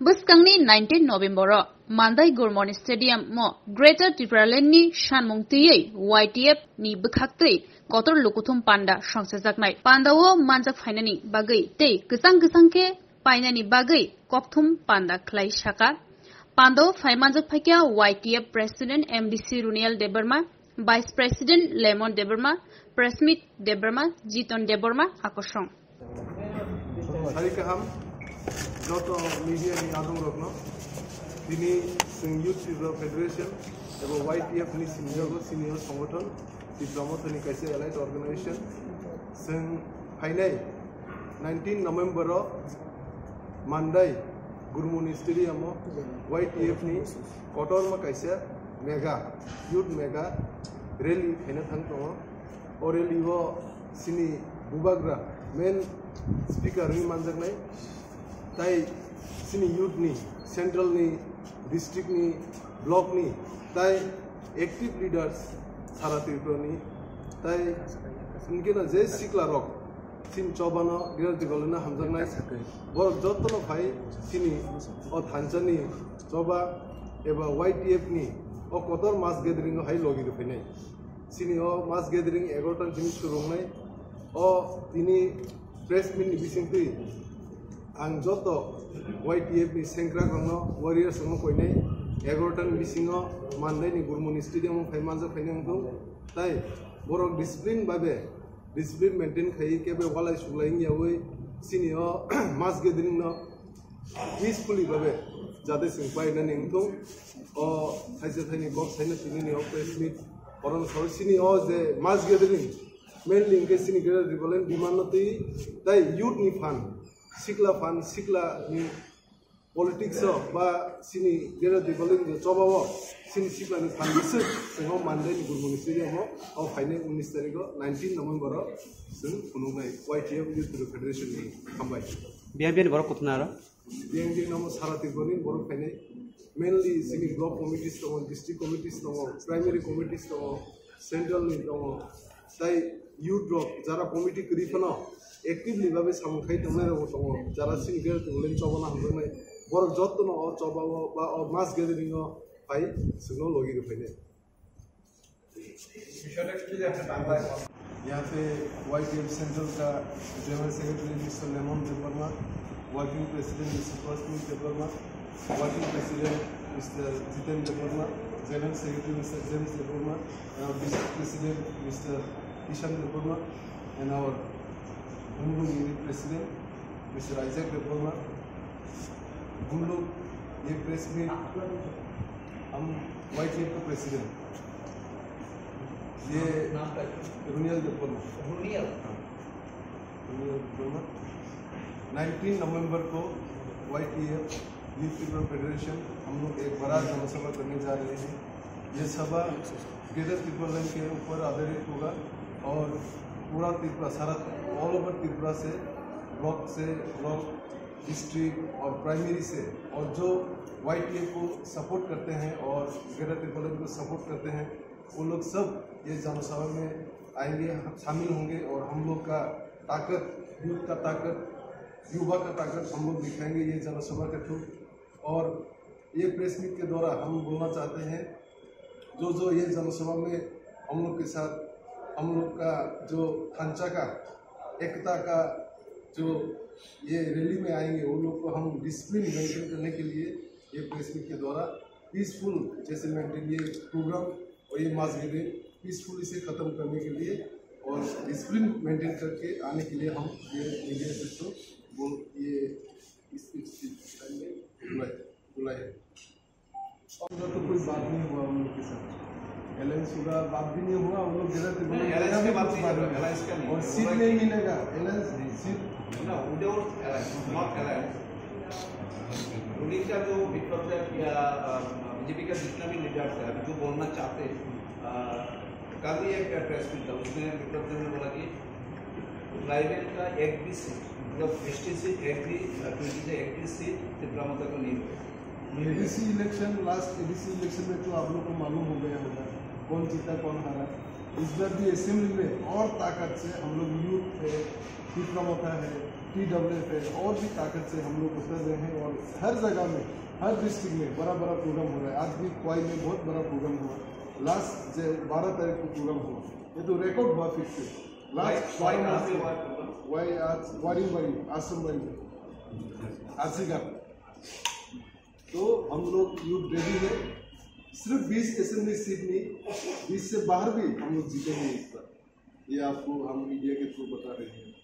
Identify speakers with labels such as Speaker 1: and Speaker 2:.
Speaker 1: Buskangni 19 November Mandai Gurmoni Stadium mo Greater Tripuraland ni Shanmungtiyei YTF ni bukhaktri kotor lukuthum panda songsejaknai pandawo manjak phainani bagai tei gesang ke painani bagai kokthum panda khlai saka pandawo phai manjak phaikya YTF President MDC Runial Debarma Vice President Lemon Debarma Presmith Debarma Jiton Debarma akosong
Speaker 2: Joto media ni adong rokno dini sing youth federation ebo YTF ni senior সংগঠন diplomata ni kaise allied organization sing phainai 19 November Mandai Gurmuni Stadium YTF ni kotor ma kaise mega youth mega rally phaina thang tongo o rally wo sini bubagra main speaker ni manjaknai tai sini youth ni central ni district ni block ni tai active leaders sara tirpura ni tai उनके ना जे सिकला rock सिन चौबाना गिरत दिगलना हमजक नाइ बो जत्तनो भाई सिनी और थानचनी चौबा एबा YTF नि ओ कतर मास गैदरिंग हाई लगी रुफिनै सिनी ओ मास गैदरिंग 11 टन जिनिस सुरुंगनाय ओ तिनी प्रेस मिट नि बिसिंति आं जतो YTF नि सेंक्रा गंनो वारियर्स नो कोइनै 11 टन बिसिङो मानदाय नि गुरमुनि स्टेडियम फाइमानजा फाइनांगौ ताइ बरक डिसिप्लिन बाबे डिसिप्लिन मेंटेन खाइ केबे वालाय सुलाइं यावै सिनियो मास गेदरिंग न पीसफुली बाबे जाते सिं पाइना निंगथौ ओ थाइसे थाइनि बक्स थाइना तिनि नि प्रेस मिट अरन सर सिनि ओ जे मास गेदरिंग मेनलि इंके सिनि गेदर दिबलेन दिमानति ताइ यूथ नि फान सिक्ला नि पॉलिटिक्स बा सिनि गेदर दिबलेन चबाव सिनि सिक्ला नि फान बिसो जों मानदाय नि गुरमुनि स्टेडियम ओ फाइने 19 तारिख 19 नवेम्बर जों खुनुनाय YTF यूथ फेडरेशन नि खामबाय
Speaker 3: बियान बर कथनार
Speaker 2: बियान नाम सारा तिरबनि बर फाइने मेनलि सिनि ब्लॉक कमिटीज दङ डिस्ट्रिक्ट कमिटीज दङ प्राइमरी कमिटीज दङ सेंट्रल नि दङ ताइ यूथ रक जारा कमिटी करिफनो एक्टिवली भाबे सामखाय दंनाय रग दङ जारा सिनि गेदर दिबलेन चबाना हमजनाय बर जत्तनो ओ चबाव बा ओ मास गैदरिंग भाई सुनो लोगी रुपये यहाँ पे YTF सेंट्रल का general secretary mister Lemon Debbarma working president mister Prasmith Debbarma working president mister Jiten Debbarma general secretary mister James Debbarma district president mister Kishan Debbarma and our Gundu unit president mister Isaac Debbarma Gundu ये प्रेस मीट हम YTF का प्रेसिडेंट ये रुनियल देवर्मा 19 नवंबर को YTF यूथ फेडरेशन हम लोग एक बड़ा जनसभा करने जा रहे हैं। ये सभा ग्रेटर त्रिपुरालैंड के ऊपर आधारित होगा और पूरा त्रिपुरा सारा ऑल ओवर त्रिपुरा से ब्लॉक डिस्ट्रिक्ट और प्राइमरी से और जो YTF को सपोर्ट करते हैं और ग्रेटर त्रिपुरालैंड को सपोर्ट करते हैं वो लोग सब ये जनसभा में आएंगे शामिल होंगे और हम लोग का ताकत यूथ का ताकत युवा का ताकत हम लोग दिखाएंगे ये जनसभा के थ्रू। और ये प्रेस मीट के द्वारा हम बोलना चाहते हैं जो ये जनसभा में हम लोग के साथ हम लोग का जो ढांचा का एकता का जो ये रैली में आएंगे वो लोग को हम डिसिप्लिन मेंटेन करने के लिए ये प्रेस मीट के द्वारा पीसफुल जैसे मेंटेन ये प्रोग्राम और ये मास गैदरिंग पीसफुल इसे ख़त्म करने के लिए और डिसिप्लिन मेंटेन करके आने के लिए हम ये मीडिया सिस्टम वो ये इस टाइम में बुलाए तो कोई बात नहीं हुआ उन लोग के साथ एलायंस होगा बात भी नहीं हुआ उन लोग और सीट नहीं मिलेगा alliance seat
Speaker 4: No, without alliance, not alliance. Orissa जो विप्लव बीजेपी का जितना भी लीडर्स है जो बोलना चाहते हैं कल ही एक प्रेस मीट था उसमें विप्लव ने बोला कि प्राइवेट का एक भी सीट मतलब 50 सीट एक भी 20 से एक भी सीट त्रिपुरा को नहीं हुए।
Speaker 2: ABC election last ABC election में तो आप लोग को मालूम हो गया होगा कौन जीता कौन हारा। इस बार भी असेंबली में और ताकत से हम लोग यूथ है त्रिपुरा है TWF है और भी ताकत से हम लोग उतर रहे हैं और हर जगह में हर डिस्ट्रिक्ट में बड़ा बड़ा प्रोग्राम हो रहा है। आज भी क्वाई में बहुत बड़ा प्रोग्राम हुआ, लास्ट 12 तारीख को प्रोग्राम हुआ, ये तो रिकॉर्ड हुआ फिर से लास्ट वाई आज वारी आश्रम आरसीगा। तो हम लोग यूथ रेडी है, सिर्फ 20 असेंबली सीट नहीं 20 से बाहर भी हम लोग जीतेंगे इस बार, ये आपको हम मीडिया के थ्रू बता रहे हैं।